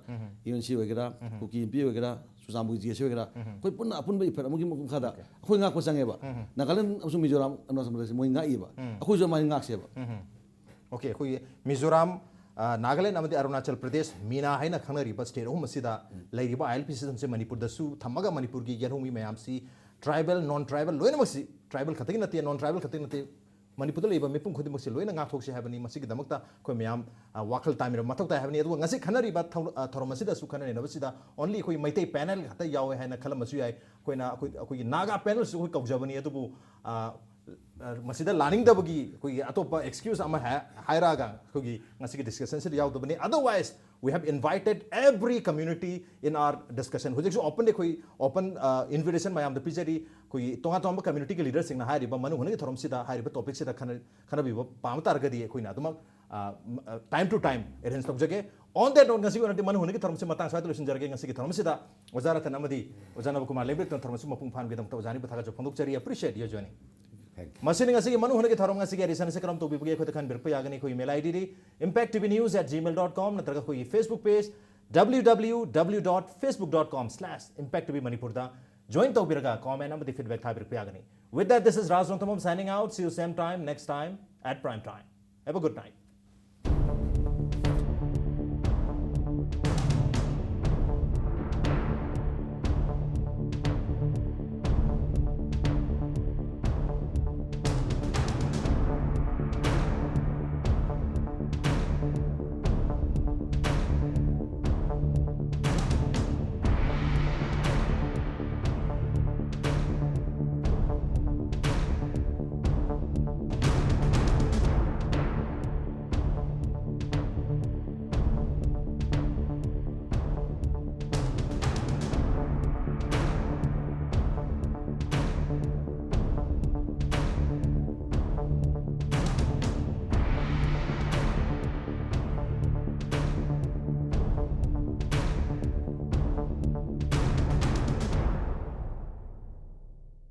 UNC ꯑꯣꯏꯒꯦꯔꯥ ꯀꯨꯀꯤ MP ꯑꯣꯏꯒꯦꯔꯥ ꯆꯨꯔꯆꯥꯟꯄꯨꯔ JC ꯑꯣꯏꯒꯦꯔꯥ ꯑꯩꯈꯣꯏ ꯄꯨꯟꯅ ꯑꯄꯨꯟꯕ ꯏꯐꯦꯠ ꯑꯃꯒꯤ ꯃꯈꯥꯗ ꯑꯩꯈꯣꯏ ꯉꯥꯛꯄ ꯆꯪꯉꯦꯕ ꯅꯥꯒꯥꯂꯦꯟ ꯑꯃꯁꯨꯡ ꯃꯤꯖꯣꯔꯥꯝ ꯑꯔꯨꯅꯥꯆꯜ ꯃꯣꯏ ꯉꯥꯛꯏꯕ ꯑꯩꯈꯣꯏꯁꯨ ꯑꯗꯨꯃꯥꯏꯅ ꯉꯥꯛꯁꯦꯕ Okay, ꯑꯩꯈꯣꯏ ꯃꯤꯖꯣꯔꯥꯝ ꯅꯥꯒꯥꯂꯦꯟ ꯑꯃꯗꯤ ꯑꯔꯨꯅꯥꯆꯜ ꯄ꯭ꯔꯗꯦश ꯃꯤꯅꯥ ꯍꯥꯏꯅ ꯈꯪꯅꯔꯤꯕ ꯁ꯭ꯇꯦꯠ ꯑꯍꯨꯝ ꯑꯁꯤꯗ ꯂꯩꯔꯤꯕ ILP ꯁꯤꯁꯇꯝꯁꯦ ꯃꯅꯤꯄꯨꯔꯗꯁꯨ ꯊꯝꯃꯒ ꯃꯅꯤꯄꯨꯔꯒꯤ ꯌꯦꯟꯍꯧꯃꯤ ꯃꯌꯥꯝꯁꯤ ꯇ꯭ꯔꯥꯏꯕꯦꯜ ꯅꯣꯟ ꯇ꯭ꯔꯥꯏꯕꯦꯜ ꯂꯣꯏꯅꯃꯛꯁꯤ ꯇ꯭ꯔꯥꯏꯕꯦꯜ ꯈꯛꯇꯒꯤ ꯅꯠꯇꯦ ꯅꯣꯟ ꯇ꯭ꯔꯥꯏꯕꯦꯜ ꯈꯛꯇꯒꯤ ꯅꯠꯇꯦ ꯃꯅꯤꯄꯨꯔꯗ ꯂꯩꯕ ꯃꯤꯄꯨꯝ ꯈꯨꯗꯤꯡꯃꯛꯁꯤ ꯂꯣꯏꯅ ꯉꯥꯛꯊꯣꯛꯁꯤ ꯍꯥꯏꯕꯅꯤ ꯃꯁꯤꯒꯤꯗꯃꯛꯇ ꯑꯩꯈꯣꯏ ꯃꯌꯥꯝ ꯋꯥꯈꯜ ꯇꯥꯃꯤꯟꯅꯕ ꯃꯊꯧ ꯇꯥꯏ ꯍꯥꯏꯕꯅꯤ ꯑꯗꯨꯒ ꯉꯁꯤ ꯈꯟꯅꯔꯤꯕ ꯊꯧꯔꯝ ꯑꯁꯤꯗꯁꯨ ꯈꯟꯅꯅꯕꯁꯤꯗ ꯑꯣꯟꯂꯤ ꯑꯩꯈꯣꯏ ꯃꯩꯇꯩ ꯄꯦꯅꯦꯜ ꯈꯛꯇ ꯌꯥꯎꯋꯦ ꯍꯥꯏꯅ ꯈꯜꯂꯝꯕꯁꯨ ꯌꯥꯏ ꯑꯩꯈꯣꯏꯒꯤ ꯅꯥꯒꯥ ꯄꯦꯅꯦꯜꯁꯨ ꯑꯩꯈꯣꯏ ꯀꯧꯖꯕꯅꯤ ꯑꯗꯨꯕꯨ ꯃꯁꯤꯗ ꯂꯥꯅꯤꯡꯗꯕꯒꯤ ꯑꯩꯈꯣꯏꯒꯤ ꯑꯇꯣꯞꯄ ꯑꯦꯛꯁꯀ꯭ꯌꯨꯖ ꯑꯃ ꯍꯥꯏꯔꯛꯑꯒ ꯑꯩꯈꯣꯏꯒꯤ ꯉꯁꯤꯒꯤ ꯗꯤꯁꯀꯁꯟꯁꯤꯗ ꯌꯥꯎꯗꯕꯅꯤ ꯑꯗꯔꯋꯥꯏꯁ we have invited every community in our discussion hujiksu open de khoi open invitation mayam da pijari khoi tonga tonga community ke leaders sing na hariba manu hunagi thorom sida hariba topic sida khana biba pam tar gadi khoi na duma time to time arrange tojage on that on ngasi onati manu hunagi thorom se matang sa solution jarage ngasi ki thorom sida wazaratan amadi wazana bakumar lebek ton thorom su mapung phan gedam to wazani bathaga jo phondok chari appreciate your joining machine ngasi manu hunagi thorom ngasi ge reason se karam to bibge khoi khan birpa yagani khoi email id impacttvnews@gmail.com natraga khoi Facebook page www.facebook.com/impacttvmanipur da join to biraga comment amadi feedback tha birpa yagani with that this is Raj Nongthombam signing out see you same time next time at prime time have a good night